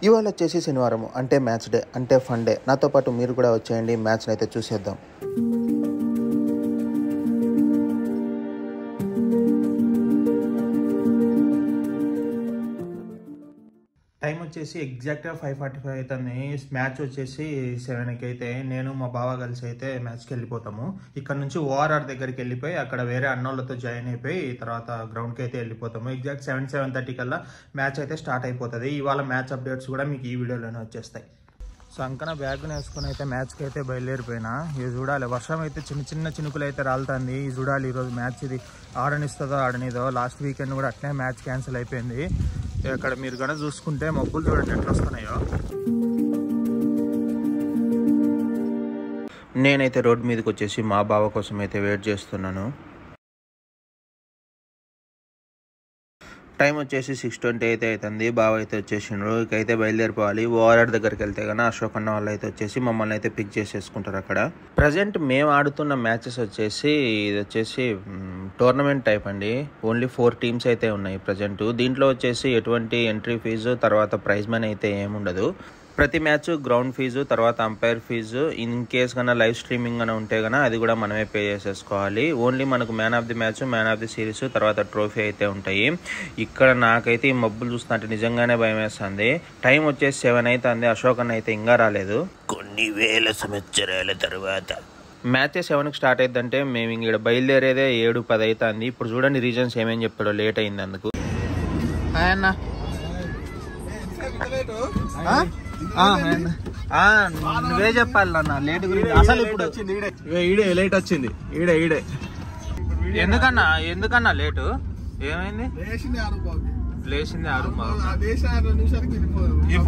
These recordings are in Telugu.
ఇవాళ వచ్చేసి శనివారం అంటే మ్యాచ్ డే అంటే ఫన్ డే. నాతో పాటు మీరు కూడా వచ్చేయండి, మ్యాచ్ని అయితే చూసేద్దాం. టైం వచ్చేసి ఎగ్జాక్ట్గా 5:45 అవుతుంది. మ్యాచ్ వచ్చేసి 7కి అయితే నేను మా బావ కలిసి అయితే మ్యాచ్కి వెళ్ళిపోతాము. ఇక్కడ నుంచి ఓఆర్ఆర్ దగ్గరికి వెళ్ళిపోయి అక్కడ వేరే అన్నోళ్ళతో జాయిన్ అయిపోయి తర్వాత గ్రౌండ్కి అయితే వెళ్ళిపోతాము. ఎగ్జాక్ట్ 7:30 కల్లా మ్యాచ్ అయితే స్టార్ట్ అయిపోతుంది. ఇవాళ మ్యాచ్ అప్డేట్స్ కూడా మీకు ఈ వీడియోలోనే వచ్చేస్తాయి. సో అంకన బ్యాగ్ని వేసుకుని అయితే మ్యాచ్కి అయితే బయలుదేరిపోయినా. ఇది చూడాలి, వర్షం అయితే చిన్న చిన్న చినుకులు అయితే రాలుతుంది. ఇది చూడాలి ఈరోజు మ్యాచ్ ఇది ఆడనిస్తుందో ఆడనిదో. లాస్ట్ వీకెండ్ కూడా అట్లే మ్యాచ్ క్యాన్సిల్ అయిపోయింది. అక్కడ మీరు కనుక చూసుకుంటే మబ్బులు చూడండి ఎట్లా వస్తున్నాయో. నేనైతే రోడ్ మీదకి వచ్చేసి మా బావ కోసం అయితే వెయిట్ చేస్తున్నాను. టైం వచ్చేసి 6:20 అయితే అవుతుంది. బావ అయితే వచ్చేసిండ్రు. ఇకైతే బయలుదేరిపోవాలి. ఓఆర్ఆర్ దగ్గరికి వెళ్తే కానీ అశోక్ అన్న వాళ్ళు అయితే వచ్చేసి మమ్మల్ని అయితే పిక్ చేసేసుకుంటారు అక్కడ. ప్రజెంట్ మేము ఆడుతున్న మ్యాచెస్ వచ్చేసి ఇది వచ్చేసి టోర్నమెంట్ టైప్ అండి. ఓన్లీ 4 టీమ్స్ అయితే ఉన్నాయి ప్రజెంట్. దీంట్లో వచ్చేసి ఎటువంటి ఎంట్రీ ఫీజు తర్వాత ప్రైజ్ మనీ అయితే ఏముండదు. ప్రతి మ్యాచ్ గ్రౌండ్ ఫీజు తర్వాత అంపైర్ ఫీజు, ఇన్ కేస్ కన్నా లైవ్ స్ట్రీమింగ్ అని ఉంటే కన్నా అది కూడా మనమే పే చేసేసుకోవాలి. ఓన్లీ మనకు man of the match, man of the series తర్వాత ట్రోఫీ అయితే ఉంటాయి. ఇక్కడ నాకైతే ఈ మబ్బులు చూస్తుంటే నిజంగానే భయం వేస్తుంది. టైం వచ్చేసి 7 అవుతుంది. అశోక్ అన్న అయితే ఇంకా రాలేదు. కొన్ని వేల సంవత్సరాల తర్వాత మ్యాచ్ 7కి స్టార్ట్ అయిద్దంటే మేము ఇక్కడ బయలుదేరేదే 7:10 అవుతుంది. ఇప్పుడు చూడండి రీజన్స్ ఏమేమి చెప్తాడో లేట్ అయింది అందుకు. అన్న నువ్వే చెప్పాలి అన్న లేట్ గురించి. అసలు ఇప్పుడు ఈడే లేట్ వచ్చింది. ఈడే ఎందుకన్నా లేటు ఏమైంది? లేచింది 6.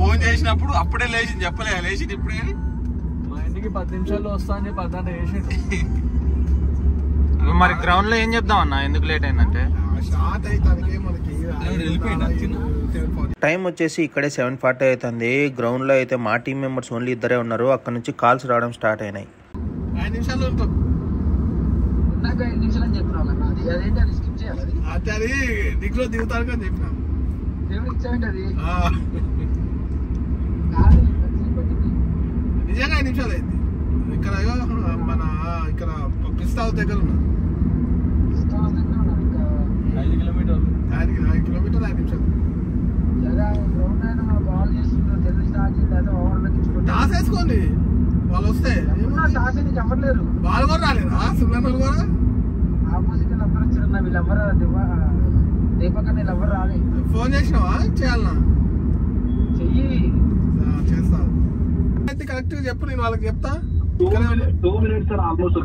ఫోన్ చేసినప్పుడు అప్పుడే లేచింది, చెప్పలే లేచింది ఇప్పుడే. మా ఇంటికి 10 నిమిషాల్లో వస్తా అని 10 గంటలు చేసిండు. మరి గ్రౌండ్ లో ఏం చెప్దాం అన్న ఎందుకు లేట్ అయిందంటే? టైం వచ్చేసి ఇక్కడే 7:40 అవుతుంది. గ్రౌండ్ లో అయితే మా టీం మెంబర్స్ ఓన్లీ 2 ఉన్నారు. అక్కడ నుంచి కాల్స్ రావడం స్టార్ట్ అయినాయి. 5 నిమిషాలు ఉంటాం. నాకు 5 నిమిషాలు అని చెప్పినావు అన్న. అదేంటి అది స్కిప్ చేయాలి? అది దిగులో దిగుతారు అని చెప్పినా. దేవుడు ఇచ్చామంటే అది నిజంగా 5 నిమిషాలు అయింది. ఇక్కడ మన ఇక్కడ పిస్తా దగ్గర ఉన్నా. 5 కిలోమీటర్లు 5 కిలోమీటర్లు 5 నిమిషాలు. టాస్ వేసుకోండి, వాళ్ళు వస్తే. వాళ్ళు కూడా రాలేదా? సున్నా కూడా ఆపోజిట్ ఎవరు వచ్చారన్న? వీళ్ళెవరు దీపక్ అని వీళ్ళెవరు రాలేదు. ఫోన్ చేసినావా? చేయాలన్నా? చెయ్యి, చేస్తా. అయితే కరెక్ట్ చెప్పు, నేను వాళ్ళకి చెప్తా. 2 minutes ఆల్మోస్ట్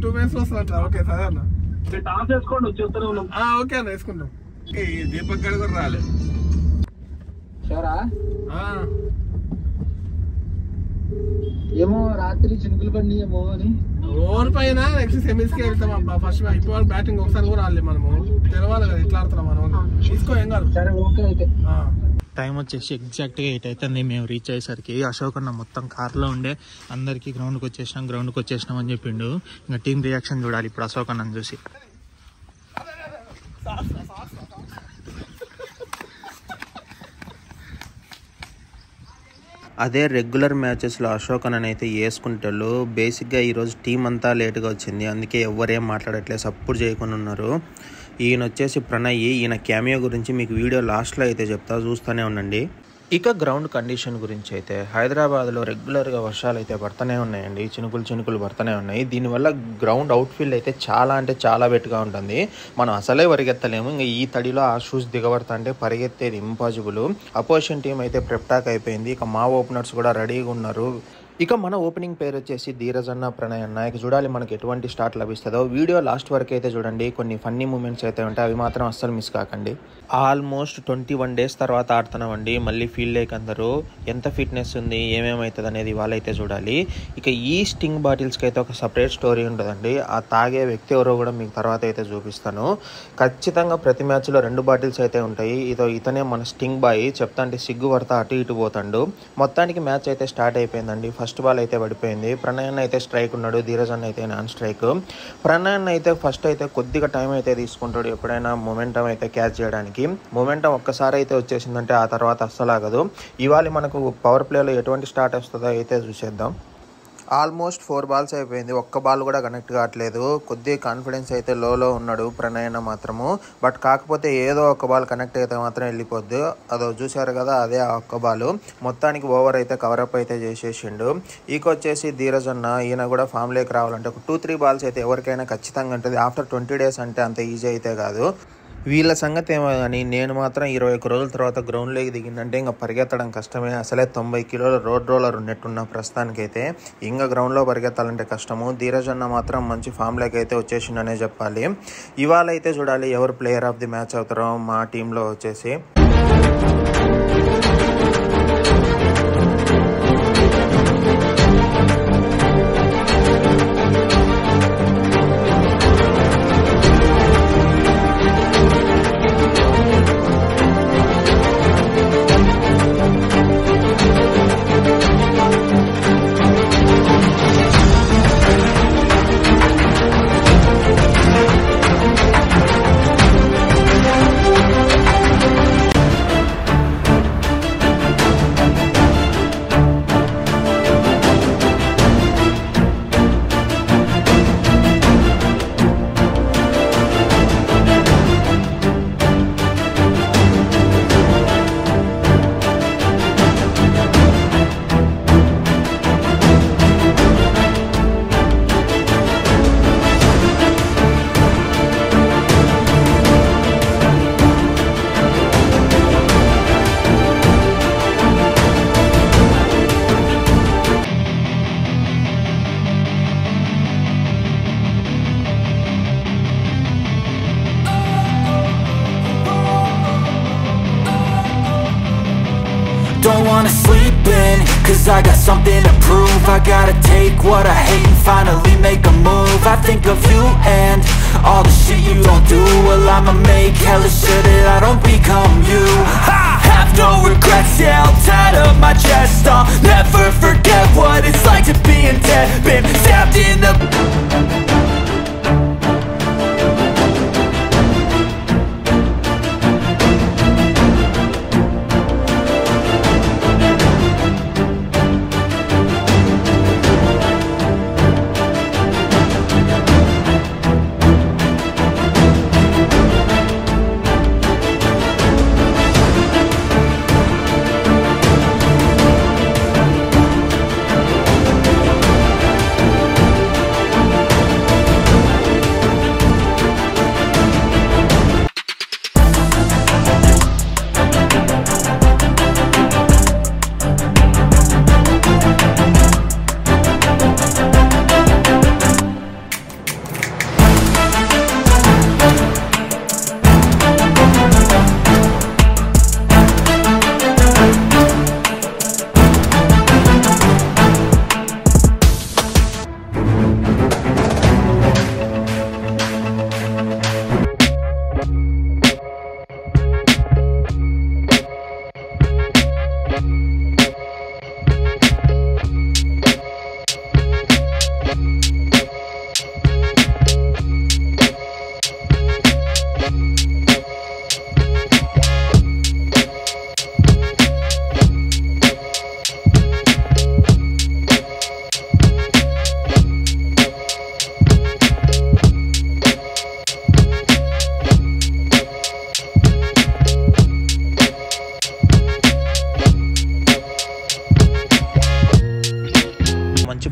2 minutes వస్తారంట. ఓకే సరే అన్న, టాస్ వేసుకోండి వచ్చేస్తూనే ఉన్నాం. ఓకే అన్న వేసుకుంటాం. దీపక్ గడి కూడా రాలేదు. ఏమో రాత్రి చినుకులు పడి ఏమో అని ఓవర్ పైన నెక్స్ట్ సెమీస్ కి వెళ్తాం అబ్బా. ఫస్ట్ ఇప్పుడు బ్యాటింగ్ ఒకసారి కూడా రాలేదు. మనము తెలవాలి కదా ఎట్లా ఆడుతున్నాం మనం. తీసుకో ఏం కాదు. సరే ఓకే అయితే. టైం వచ్చేసి ఎగ్జాక్ట్గా 8 అవుతుంది. మేము రీచ్ అయ్యేసరికి అశోక్ అన్న మొత్తం కార్లో ఉండే అందరికీ గ్రౌండ్కి వచ్చేసినాం అని చెప్పిండు. ఇంకా టీం రియాక్షన్ చూడాలి ఇప్పుడు అశోక్ అన్నని చూసి. అదే రెగ్యులర్ మ్యాచెస్లో అశోక్ అన్న అయితే వేసుకుంటారు. బేసిక్గా ఈరోజు టీం అంతా లేట్గా వచ్చింది, అందుకే ఎవరేం మాట్లాడట్లేదు, సపోర్ట్ చేయకుండా ఉన్నారు. ఈయన వచ్చేసి ప్రణయ్. ఈయన క్యామియో గురించి మీకు వీడియో లాస్ట్లో అయితే చెప్తా, చూస్తూనే ఉండండి. ఇక గ్రౌండ్ కండిషన్ గురించి అయితే హైదరాబాద్లో రెగ్యులర్గా వర్షాలు అయితే పడుతూనే ఉన్నాయండి. చినుకులు పడుతూనే ఉన్నాయి. దీనివల్ల గ్రౌండ్ అవుట్ఫీల్డ్ అయితే చాలా అంటే చాలా వెట్గా ఉంటుంది. మనం అసలే పరిగెత్తలేము. ఇంకా ఈ తడిలో ఆ షూస్ దిగబడతా అంటే పరిగెత్తేది ఇంపాసిబుల్. అపోజిషన్ టీం అయితే ప్రెప్టాక్ అయిపోయింది. ఇక మా ఓపెనర్స్ కూడా రెడీగా ఉన్నారు. ఇక మన ఓపెనింగ్ పేరు వచ్చేసి ధీరజ్ అన్న, ప్రణయ్ అన్న. ఇక చూడాలి మనకి ఎటువంటి స్టార్ట్ లభిస్తుందో. వీడియో లాస్ట్ వరకు అయితే చూడండి. కొన్ని ఫన్నీ మూమెంట్స్ అయితే ఉంటాయి, అవి మాత్రం అస్సలు మిస్ కాకండి. ఆల్మోస్ట్ 21 days తర్వాత ఆడుతున్నామండి. మళ్ళీ ఫీల్డ్ లేక అందరూ ఎంత ఫిట్నెస్ ఉంది ఏమేమవుతుంది అనేది వాళ్ళైతే చూడాలి. ఇక ఈ స్టింగ్ బాటిల్స్కి అయితే ఒక సపరేట్ స్టోరీ ఉంటుందండి. ఆ తాగే వ్యక్తి ఎవరో కూడా మీకు తర్వాత అయితే చూపిస్తాను. ఖచ్చితంగా ప్రతి మ్యాచ్లో 2 బాటిల్స్ అయితే ఉంటాయి. ఇతనే మన స్టింగ్ బాయ్. చెప్తా అంటే సిగ్గు పడతా అటు ఇటు పోతాడు. మొత్తానికి మ్యాచ్ అయితే స్టార్ట్ అయిపోయిందండి. ఫస్ట్ ఫస్ట్ బాల్ అయితే పడిపోయింది. ప్రణయ్ అన్న అయితే స్ట్రైక్ ఉన్నాడు, ధీరజ్ అన్న అయితే నాన్ స్ట్రైక్. ప్రణయ్ అన్న అయితే ఫస్ట్ అయితే కొద్దిగా టైం అయితే తీసుకుంటాడు ఎప్పుడైనా మొమెంటం అయితే క్యాచ్ చేయడానికి. మొమెంటం ఒక్కసారి అయితే వచ్చేసిందంటే ఆ తర్వాత అస్సలు ఆగదు. ఇవాళ మనకు పవర్ ప్లేలో ఎటువంటి స్టార్ట్ వస్తుందో అయితే చూసేద్దాం. ఆల్మోస్ట్ 4 బాల్స్ అయిపోయింది, ఒక్క బాల్ కూడా కనెక్ట్ కావట్లేదు. కొద్దిగా కాన్ఫిడెన్స్ అయితే లోలో ఉన్నాడు ప్రణయ్ అన్న మాత్రము. బట్ కాకపోతే ఏదో ఒక బాల్ కనెక్ట్ అయితే మాత్రం వెళ్ళిపోద్ది. అదో చూసారు కదా, అదే ఆ ఒక్క బాల్. మొత్తానికి ఓవర్ అయితే కవరప్ అయితే చేసేసిండు. వచ్చేసి ధీరజ్ అన్న, ఈయన కూడా ఫామ్లోకి రావాలంటే ఒక 2-3 బాల్స్ అయితే ఎవరికైనా ఖచ్చితంగా ఉంటుంది. ఆఫ్టర్ 20 days అంటే అంత ఈజీ అయితే కాదు. వీళ్ళ సంగతి ఏమో కానీ నేను మాత్రం 21 రోజుల తర్వాత గ్రౌండ్లోకి దిగిందంటే ఇంకా పరిగెత్తడం కష్టమే. అసలే 90 కిలోల రోడ్ రోలర్ ఉన్నట్టున్న ప్రస్తుతానికైతే ఇంకా గ్రౌండ్లో పరిగెత్తాలంటే కష్టము. ధీరజ్ అన్న మాత్రం మంచి ఫామ్లోకి అయితే వచ్చేసిండనే చెప్పాలి. ఇవాళ అయితే చూడాలి ఎవరు ప్లేయర్ ఆఫ్ ది మ్యాచ్ అవుతారో మా టీంలో వచ్చేసి. Don't wanna sleep in, cause I got something to prove. I gotta take what I hate and finally make a move. I think of you and all the shit you don't do. Well, I'ma make hella sure that I don't become you. I have no regrets, yeah, I'll tie up my chest. I'll never forget what it's like to be in debt. Been stabbed in the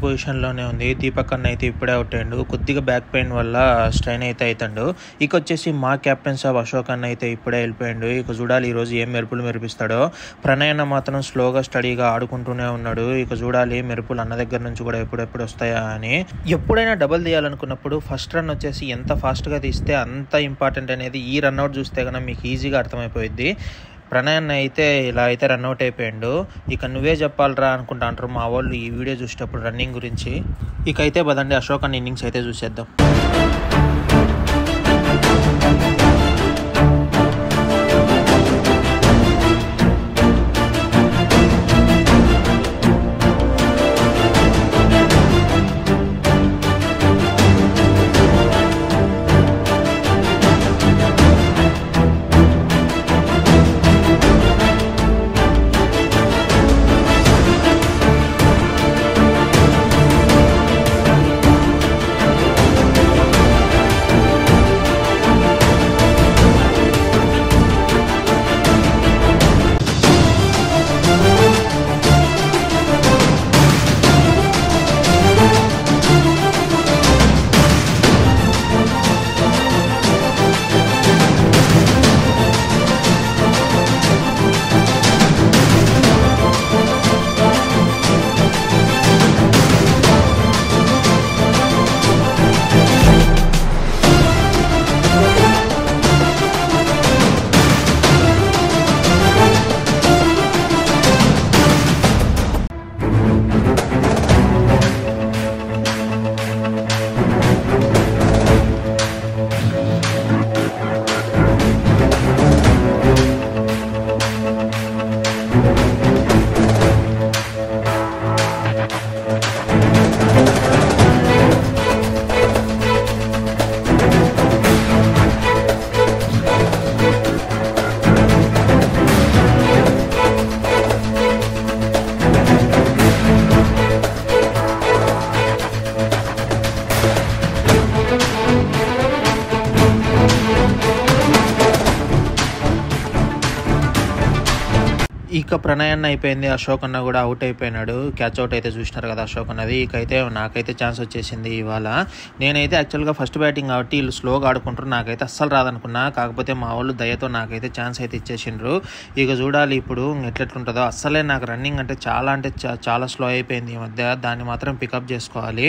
పొజిషన్లోనే ఉంది. దీపక్ అన్న అయితే ఇప్పుడే అవుట్ అయ్యాడు, కొద్దిగా బ్యాక్ పెయిన్ వల్ల స్ట్రైన్ అయితే అవుతాడు. వచ్చేసి మా కెప్టెన్ సాబ్ అశోక్ అన్న అయితే ఇప్పుడే వెళ్ళిపోయాడు. చూడాలి ఈరోజు ఏం మెరుపులు మెరిపిస్తాడో. ప్రణయ్ అన్న మాత్రం స్లోగా స్టడీగా ఆడుకుంటూనే ఉన్నాడు. చూడాలి మెరుపులు అన్న దగ్గర నుంచి కూడా ఎప్పుడెప్పుడు వస్తాయా అని. ఎప్పుడైనా డబల్ తీయాలనుకున్నప్పుడు ఫస్ట్ రన్ వచ్చేసి ఎంత ఫాస్ట్గా తీస్తే అంత ఇంపార్టెంట్ అనేది ఈ రన్అట్ చూస్తే కన్నా మీకు ఈజీగా అర్థమైపోయింది. ప్రణయ్ అన్న అయితే ఇలా అయితే రన్అట్ అయిపోయాడు. నువ్వే చెప్పాలరా అనుకుంటా అంటారు మా వాళ్ళు ఈ వీడియో చూసేటప్పుడు రన్నింగ్ గురించి. అయితే పదండి అశోక్ అన్న ఇన్నింగ్స్ అయితే చూసేద్దాం. ప్రణయ్ అన్న అయిపోయింది, అశోక్ అన్న కూడా అవుట్ అయిపోయినాడు. క్యాచ్ అవుట్ అయితే చూసినారు కదా అశోక్ అన్నది. ఇకైతే నాకైతే ఛాన్స్ వచ్చేసింది ఇవాళ. నేనైతే యాక్చువల్గా ఫస్ట్ బ్యాటింగ్ కాబట్టి వీళ్ళు స్లోగా ఆడుకుంటారు, నాకైతే అస్సలు రాదనుకున్నా. కాకపోతే మా వాళ్ళు దయతో నాకైతే ఛాన్స్ అయితే ఇచ్చేసిండ్రు. ఇక చూడాలి ఇప్పుడు ఎట్లెట్లుంటుందో. అస్సలే నాకు రన్నింగ్ అంటే చాలా స్లో అయిపోయింది ఈ మధ్య, దాన్ని మాత్రం పికప్ చేసుకోవాలి.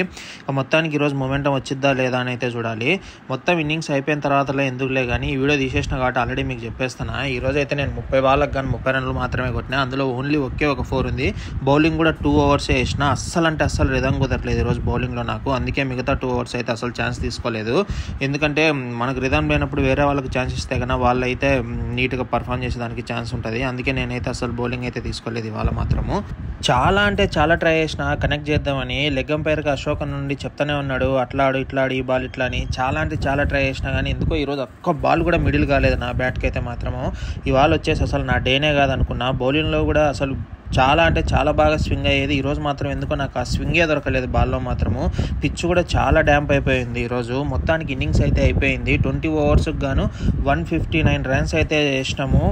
మొత్తానికి ఈరోజు మొమెంటం వచ్చిద్దా లేదా అని అయితే చూడాలి. మొత్తం ఇన్నింగ్స్ అయిపోయిన తర్వాతలో ఎందుకులే కానీ ఈ వీడియో తీసేసిన కాబట్టి ఆల్రెడీ మీకు చెప్పేస్తాను. ఈరోజు అయితే నేను 30 బాళ్ళకి కానీ 30 రన్లు మాత్రమే కొట్టినా. అందులో ఓన్లీ ఒకే ఒక 4 ఉంది. బౌలింగ్ కూడా 2 ఓవర్సే వేసిన. అస్సలు రిధం కుదరట్లేదు ఈరోజు బౌలింగ్లో నాకు. అందుకే మిగతా 2 ఓవర్స్ అయితే అసలు ఛాన్స్ తీసుకోలేదు. ఎందుకంటే మనకు రిధం లేనప్పుడు వేరే వాళ్ళకి ఛాన్స్ ఇస్తే కన్నా వాళ్ళు అయితే నీట్గా పర్ఫామ్ చేసేదానికి ఛాన్స్ ఉంటుంది. అందుకే నేనైతే అసలు బౌలింగ్ అయితే తీసుకోలేదు ఇవాళ మాత్రము. చాలా ట్రై చేసిన కనెక్ట్ చేద్దామని. లెగ్ అంపైర్కి అశోక్ నుండి చెప్తానే ఉన్నాడు, అట్లా ఆడు ఇట్లా ఆడు ఈ బాల్ ఇట్లా అని. చాలా ట్రై చేసినా కానీ ఎందుకో ఈరోజు ఒక్క బాల్ కూడా మిడిల్ కాలేదు నా బ్యాట్కి అయితే మాత్రము. ఇవాళ వచ్చేసి అసలు నా డేనే కాదనుకున్నా. బౌలింగ్లో కూడా అసలు చాలా బాగా స్వింగ్ అయ్యేది. ఈరోజు మాత్రం ఎందుకో నాకు ఆ స్వింగే దొరకలేదు బాల్లో మాత్రము. పిచ్ కూడా చాలా డ్యాంప్ అయిపోయింది ఈరోజు. మొత్తానికి ఇన్నింగ్స్ అయితే అయిపోయింది. 20 ఓవర్స్కి గాను 159 రన్స్ అయితే వేసినాము.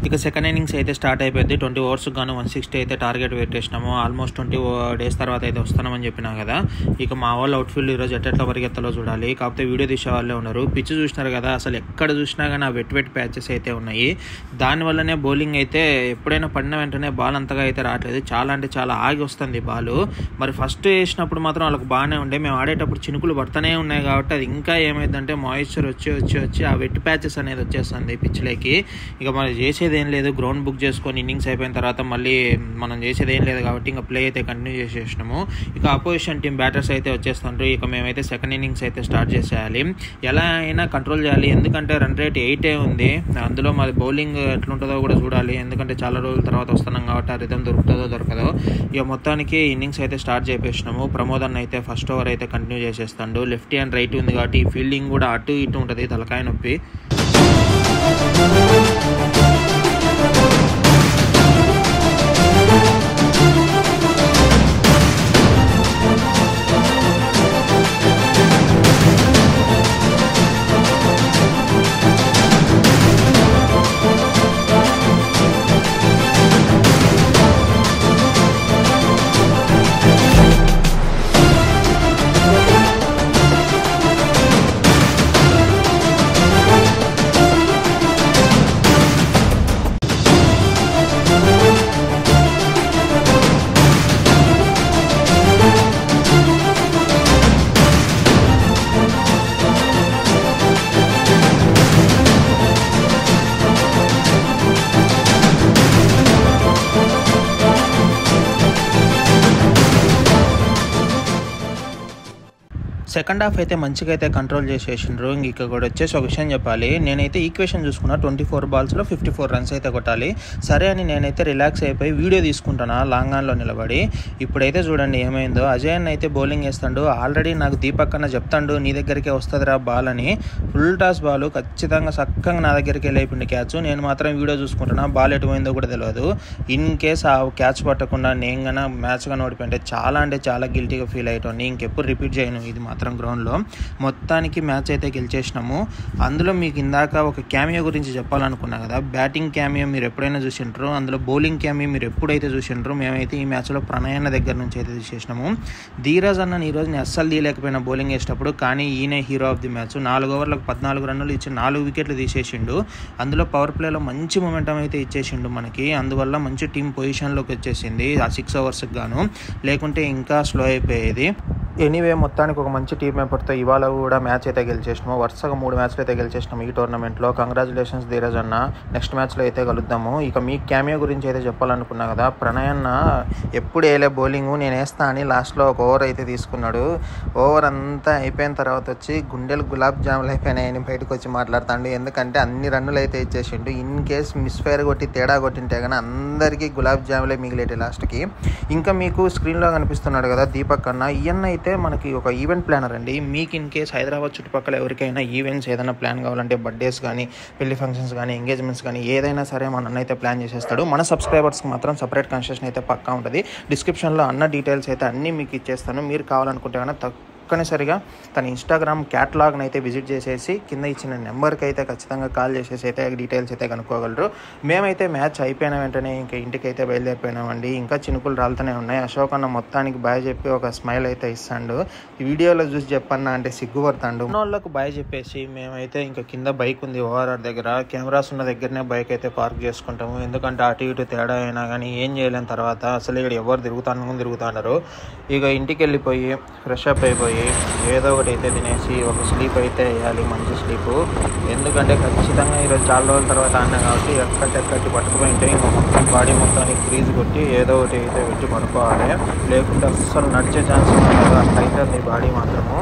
ఇక సెకండ్ ఇన్నింగ్స్ అయితే స్టార్ట్ అయిపోయింది. 20 ఓవర్స్కి గాను 160 అయితే టార్గెట్ పెట్టేసినాము. ఆల్మోస్ట్ 20 డేస్ తర్వాత అయితే వస్తున్నామని చెప్పినా కదా. ఇక మా వాళ్ళు అవుట్ఫీల్డ్ ఈరోజు ఎట్లా పరిగెత్తాలో చూడాలి. కాకపోతే వీడియో తీసే వాళ్ళే ఉన్నారు. పిచ్ చూసినారు కదా, అసలు ఎక్కడ చూసినా కానీ ఆ వెట్ ప్యాచెస్ అయితే ఉన్నాయి. దానివల్లనే బౌలింగ్ అయితే ఎప్పుడైనా పడిన వెంటనే బాల్ అంతగా అయితే రావట్లేదు. చాలా ఆగి వస్తుంది బాల్. మరి ఫస్ట్ వేసినప్పుడు మాత్రం వాళ్ళకి బాగానే ఉండే. మేము ఆడేటప్పుడు చినుకులు పడుతూనే ఉన్నాయి కాబట్టి అది ఇంకా ఏమైందంటే మాయిశ్చర్ వచ్చి ఆ వెట్ ప్యాచెస్ అనేది వచ్చేస్తుంది పిచ్లోకి. ఇక మనం చేసేది ఏం లేదు, గ్రౌండ్ బుక్ చేసుకొని ఇన్నింగ్స్ అయిపోయిన తర్వాత మళ్ళీ మనం చేసేది ఏం లేదు కాబట్టి ఇంకా ప్లే అయితే కంటిన్యూ చేసేసినాము. ఇక అపోజిషన్ టీం బ్యాటర్స్ అయితే వచ్చేస్తుంటారు. ఇక మేమైతే సెకండ్ ఇన్నింగ్స్ అయితే స్టార్ట్ చేసేయాలి. ఎలా అయినా కంట్రోల్ చేయాలి, ఎందుకంటే రన్ రేట్ 8 ఉంది. అందులో మరి బౌలింగ్ ఎట్లుంటుందో కూడా చూడాలి, ఎందుకంటే చాలా రోజుల తర్వాత వస్తున్నాం కాబట్టి ఆ రిధం దొరకదో. ఇక మొత్తానికి ఇన్నింగ్స్ అయితే స్టార్ట్ చేసేసినాము. ప్రమోద్ అన్న అయితే ఫస్ట్ ఓవర్ అయితే కంటిన్యూ చేసేస్తాడు. లెఫ్ట్ అండ్ రైట్ ఉంది కాబట్టి ఈ ఫీల్డింగ్ కూడా అటు ఇటు ఉంటుంది, తలకాయ నొప్పి. సెకండ్ హాఫ్ అయితే మంచిగా అయితే కంట్రోల్ చేసేసిండ్రు. ఇక్కడ కూడా వచ్చేసి ఒక విషయం చెప్పాలి. నేనైతే ఈక్వేషన్ చూసుకున్నా 24 బాల్స్లో 54 రన్స్ అయితే కొట్టాలి. సరే అని నేనైతే రిలాక్స్ అయిపోయి వీడియో తీసుకుంటున్నా లాంగ్ ఆన్లో నిలబడి. ఇప్పుడైతే చూడండి ఏమైందో. అజయ్ అన్న అయితే బౌలింగ్ వేస్తాడు. ఆల్రెడీ నాకు దీపక్ అన్న చెప్తాడు నీ దగ్గరికే వస్తుందిరా బాల్ అని. ఫుల్ టాస్ బాల్ ఖచ్చితంగా చక్కగా నా దగ్గరికి వెళ్ళిపోయింది క్యాచ్. నేను మాత్రం వీడియో చూసుకుంటున్నా, బాల్ ఎటు పోయిందో కూడా తెలియదు. ఇన్ కేస్ ఆ క్యాచ్ పట్టకుండా నేను కన్నా మ్యాచ్గా ఓడిపోయింటే చాలా గిల్టీగా ఫీల్ అయ్యేటోని. ఇంకెప్పుడు రిపీట్ చేయను ఇది మాత్రం గ్రౌండ్లో. మొత్తానికి మ్యాచ్ అయితే గెలిచేసినాము. అందులో మీకు ఇందాక ఒక క్యామియో గురించి చెప్పాలనుకున్నా కదా. బ్యాటింగ్ క్యామియో మీరు ఎప్పుడైనా చూసింటారు, అందులో బౌలింగ్ క్యామియో మీరు ఎప్పుడైతే చూసింటారు. మేమైతే ఈ మ్యాచ్లో ప్రణయ్ అన్న దగ్గర నుంచి అయితే చూసేసినాము. ధీరజ్ అన్న ఈరోజు నేను అస్సలు తీయలేకపోయినా బౌలింగ్ వేసేటప్పుడు, కానీ ఈయనే హీరో ఆఫ్ ది మ్యాచ్. 4 ఓవర్లకు 14 రన్నులు ఇచ్చి 4 వికెట్లు తీసేసిండు. అందులో పవర్ ప్లేలో మంచి మొమెంటం అయితే ఇచ్చేసిండు మనకి. అందువల్ల మంచి టీం పొజిషన్లోకి వచ్చేసింది ఆ 6 ఓవర్స్కి గాను. లేకుంటే ఇంకా స్లో అయిపోయేది. ఎనీవే మొత్తానికి ఒక మంచి టీం మెంబర్తో ఇవాళ కూడా మ్యాచ్ అయితే గెలిచేసినాము. వరుసగా 3 మ్యాచ్లు అయితే గెలిచేసినాము ఈ టోర్నమెంట్లో. కంగ్రాచులేషన్స్ ధీరజ్ అన్న. నెక్స్ట్ మ్యాచ్లో అయితే కలుద్దాము. ఇక మీ క్యామియో గురించి అయితే చెప్పాలనుకున్నా కదా. ప్రణయ్ అన్న ఎప్పుడు వేయలే బౌలింగ్, నేను వేస్తా అని లాస్ట్లో ఒక ఓవర్ అయితే తీసుకున్నాడు. ఓవర్ అంతా అయిపోయిన తర్వాత వచ్చి గుండెలు గులాబ్ జాములు అయిపోయినాయని బయటకు వచ్చి మాట్లాడుతాడు. ఎందుకంటే అన్ని రన్నులు అయితే ఇచ్చేసిండు. ఇన్ కేస్ మిస్ఫైర్ కొట్టి తేడా కొట్టింటే కానీ అందరికీ గులాబ్ జాములే మిగిలేటి లాస్ట్కి. ఇంకా మీకు స్క్రీన్లో కనిపిస్తున్నాడు కదా దీపక్ అన్న. ఈయన అయితే మనకి ఒక ఈవెంట్ ప్లానర్ అండి. మీకు ఇన్ కేస్ హైదరాబాద్ చుట్టుపక్కల ఎవరికైనా ఈవెంట్స్ ఏదైనా ప్లాన్ కావాలంటే, బర్త్డేస్ కానీ, పెళ్లి ఫంక్షన్స్ కానీ, ఎంగేజ్మెంట్స్ కానీ ఏదైనా సరే మన అన్న అయితే ప్లాన్ చేసేస్తాడు. మన సబ్స్క్రైబర్స్కి మాత్రం సపరేట్ కన్సెషన్ అయితే పక్కా ఉంటుంది. డిస్క్రిప్షన్లో అన్న డీటెయిల్స్ అయితే అన్నీ మీకు ఇచ్చేస్తాను. మీరు కావాలనుకుంటే కన్నా తప్పనిసరిగా తన ఇన్స్టాగ్రామ్ క్యాటలాగ్ని అయితే విజిట్ చేసేసి కింద ఇచ్చిన నెంబర్కి అయితే ఖచ్చితంగా కాల్ చేసేసి అయితే డీటెయిల్స్ అయితే కనుక్కోగలరు. మేమైతే మ్యాచ్ అయిపోయిన వెంటనే ఇంకా ఇంటికి అయితే బయలుదేరిపోయినామండి. ఇంకా చినుకులు రాలుతూనే ఉన్నాయి. అశోక్ అన్న మొత్తానికి బాయ్ చెప్పి ఒక స్మైల్ అయితే ఇస్తాడు. ఈ వీడియోలో చూసి చెప్పన్నా అంటే సిగ్గుపడతాడు. వాళ్ళకు బాయ్ చెప్పేసి మేమైతే ఇంకా కింద బైక్ ఉంది ఓఆర్ఆర్ దగ్గర, కెమెరాస్ ఉన్న దగ్గరనే బైక్ అయితే పార్క్ చేసుకుంటాము. ఎందుకంటే అటు ఇటు తేడా అయినా కానీ ఏం చేయలేని తర్వాత అసలు ఇక్కడ ఎవరు తిరుగుతున్నారు. ఇక ఇంటికి వెళ్ళిపోయి ఫ్రెష్ అప్ అయిపోయి ఏదో ఒకటి అయితే తినేసి ఒక స్లీప్ అయితే వేయాలి, మంచి స్లీపు. ఎందుకంటే ఖచ్చితంగా ఈరోజు చాలా రోజుల తర్వాత ఆడినా కాబట్టి ఎక్కటి పట్టుకుపోయింటే ఇంకా మొత్తం బాడీ మొత్తానికి క్రీజ్ కొట్టి ఏదో ఒకటి అయితే పెట్టి పడుకోవాలి. లేకుంటే అస్సలు నడిచే ఛాన్స్ ఉండదు. అట్లయితే మీ బాడీ మాత్రము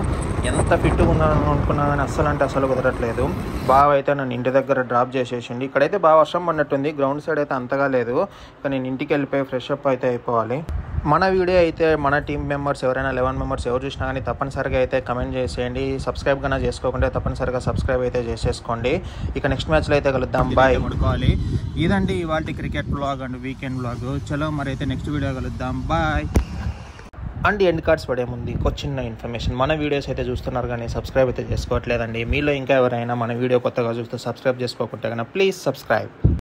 ఎంత ఫిట్గా ఉన్నాను అనుకున్నా కానీ అస్సలు కుదరట్లేదు. బావ అయితే నన్ను ఇంటి దగ్గర డ్రాప్ చేసేసిండి. ఇక్కడైతే బాగా వర్షం పడినట్టుంది, గ్రౌండ్ సైడ్ అయితే అంతగా లేదు. కానీ నేను ఇంటికి వెళ్ళిపోయి ఫ్రెష్ అప్ అయితే అయిపోవాలి. మన వీడియో అయితే మన టీమ్ మెంబర్స్ ఎవరైనా 11 మెంబర్స్ ఎవరు చూసినా కానీ తప్పనిసరిగా అయితే కమెంట్ చేసేయండి. సబ్స్క్రైబ్ కన్నా చేసుకోకుండా తప్పనిసరిగా సబ్స్క్రైబ్ అయితే చేసేసుకోండి. ఇక నెక్స్ట్ మ్యాచ్లో అయితే కలుద్దాం. బాయ్. పడుకోవాలి. ఇదండి ఇవాళ cricket blog and weekend blog. చలో మరి అయితే నెక్స్ట్ వీడియో కలుద్దాం. బాయ్. అండ్ ఎండ్ కార్డ్స్ పడే ముందు ఇంకో చిన్న ఇన్ఫర్మేషన్. మన వీడియోస్ అయితే చూస్తున్నారు కానీ సబ్స్క్రైబ్ అయితే చేసుకోవట్లేదండి. మీలో ఇంకా ఎవరైనా మన వీడియో కొత్తగా చూస్తే సబ్స్క్రైబ్ చేసుకోకుంటే కన్నా ప్లీజ్ సబ్స్క్రైబ్.